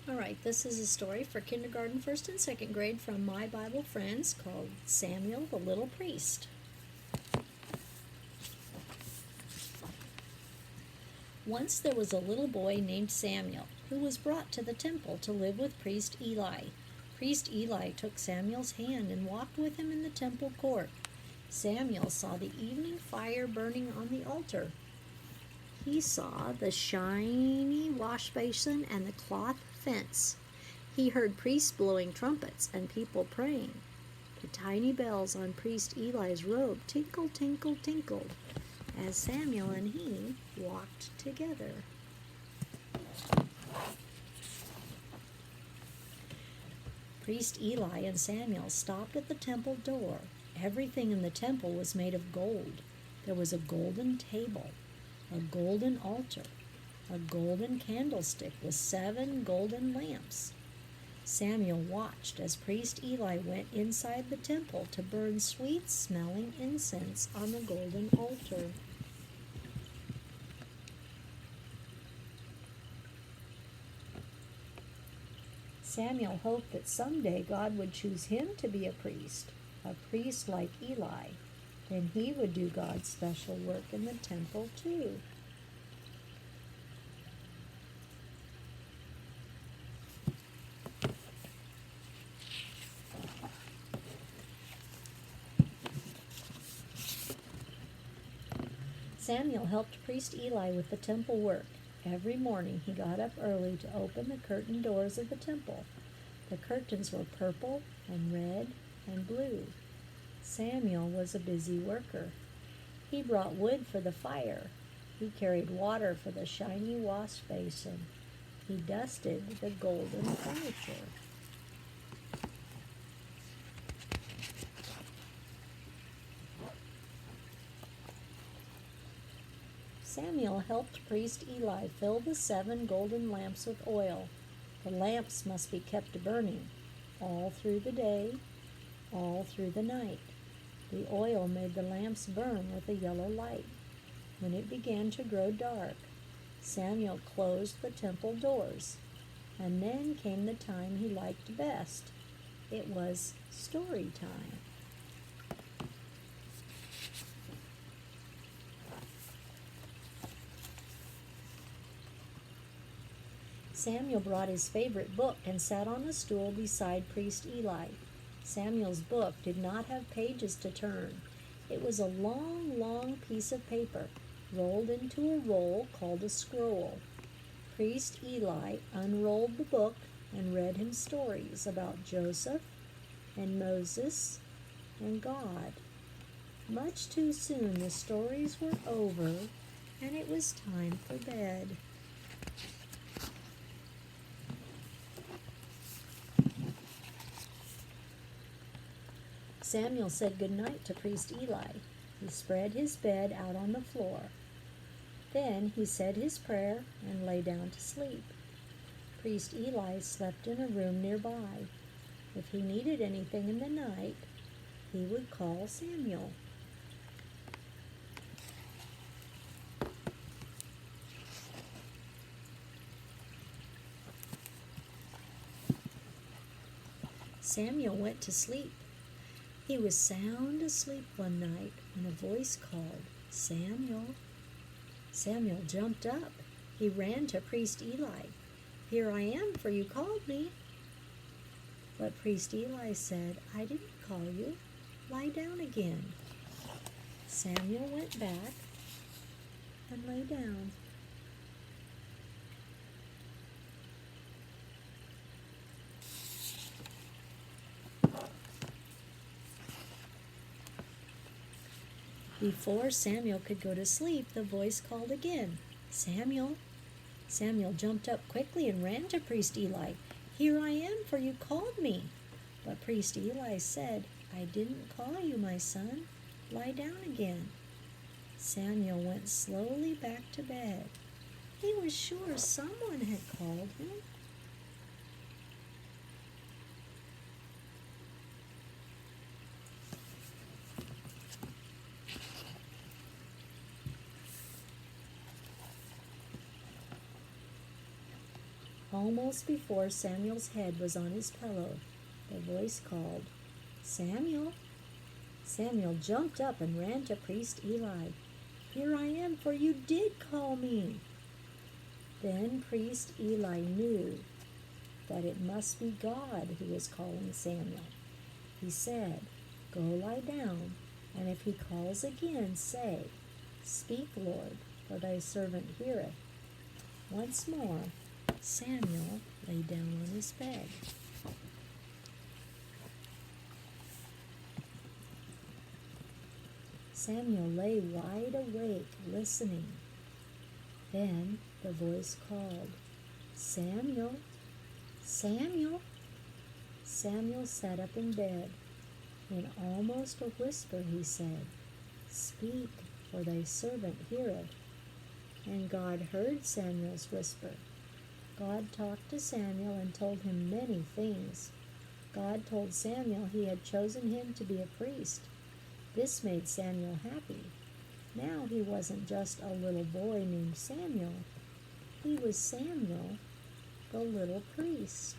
All right, this is a story for kindergarten, first, and second grade from My Bible Friends called Samuel the Little Priest. Once there was a little boy named Samuel who was brought to the temple to live with priest Eli. Priest Eli took Samuel's hand and walked with him in the temple court. Samuel saw the evening fire burning on the altar. He saw the shiny wash basin and the cloth fence. He heard priests blowing trumpets and people praying. The tiny bells on priest Eli's robe tinkled, tinkled, tinkled as Samuel and he walked together. Priest Eli and Samuel stopped at the temple door. Everything in the temple was made of gold. There was a golden table, a golden altar, a golden candlestick with 7 golden lamps. Samuel watched as priest Eli went inside the temple to burn sweet-smelling incense on the golden altar. Samuel hoped that someday God would choose him to be a priest like Eli. Then he would do God's special work in the temple too. Samuel helped priest Eli with the temple work. Every morning he got up early to open the curtain doors of the temple. The curtains were purple and red and blue. Samuel was a busy worker. He brought wood for the fire. He carried water for the shiny wash basin. He dusted the golden furniture. Samuel helped priest Eli fill the 7 golden lamps with oil. The lamps must be kept burning all through the day, all through the night. The oil made the lamps burn with a yellow light. When it began to grow dark, Samuel closed the temple doors. And then came the time he liked best. It was story time. Samuel brought his favorite book and sat on a stool beside priest Eli. Samuel's book did not have pages to turn. It was a long, long piece of paper rolled into a roll called a scroll. Priest Eli unrolled the book and read him stories about Joseph and Moses and God. Much too soon the stories were over and it was time for bed. Samuel said good night to priest Eli. He spread his bed out on the floor. Then he said his prayer and lay down to sleep. Priest Eli slept in a room nearby. If he needed anything in the night, he would call Samuel. Samuel went to sleep. He was sound asleep one night when a voice called, "Samuel." Samuel jumped up. He ran to priest Eli. "Here I am, for you called me." But priest Eli said, "I didn't call you. Lie down again." Samuel went back and lay down. Before Samuel could go to sleep, the voice called again, "Samuel." Samuel jumped up quickly and ran to priest Eli. "Here I am, for you called me." But priest Eli said, "I didn't call you, my son. Lie down again." Samuel went slowly back to bed. He was sure someone had called him. Almost before Samuel's head was on his pillow, the voice called, "Samuel!" Samuel jumped up and ran to Priest Eli. "Here I am, for you did call me." Then Priest Eli knew that it must be God who was calling Samuel. He said, "Go lie down, and if he calls again, say, 'Speak, Lord, for thy servant heareth.'" Once more, Samuel lay down on his bed. Samuel lay wide awake, listening. Then the voice called, "Samuel! Samuel!" Samuel sat up in bed. In almost a whisper he said, "Speak, for thy servant heareth." And God heard Samuel's whisper. God talked to Samuel and told him many things. God told Samuel he had chosen him to be a priest. This made Samuel happy. Now he wasn't just a little boy named Samuel. He was Samuel, the little priest.